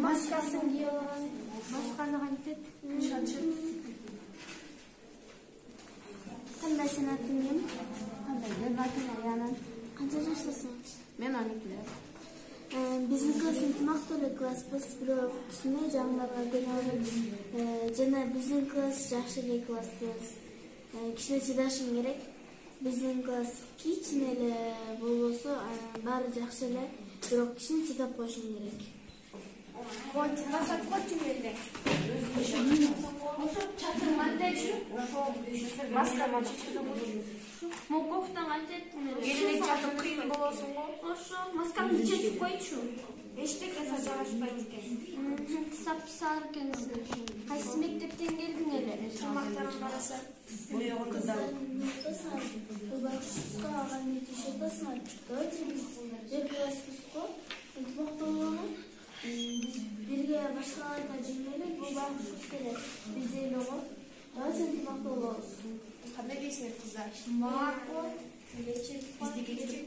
Маскасын кие алган. Масканы кантет? Кандай сен атың ким? Кандай? Мен атым Аяна. Канча жаштасың? Мен 12-де. Биздин класс ынтымактуу эле класспыз, бирок кичине жаңыларга көңүл жана биздин класс жакшы эле класспыз. Кичине чыдашың керек. Биздин класс кичине эле болбосо баары жакшы эле, бирок кичине чыдап коюшуң керек. Мокофтан айтеттим эле. Эле жатып кыйын болосуң го. Ошо маскамды чечип койчу. Эчтеке жарашпайт экен. Сап-сары экенсиң. Кайсы мектептен келдиң эле? Тамактарың караса. Бирге башкаларга жеңеле, бул багыш керек. Биз эле го. Давайте ынтымактуу болобуз. Кандай дейсиңер кыздар? Макул, Биздики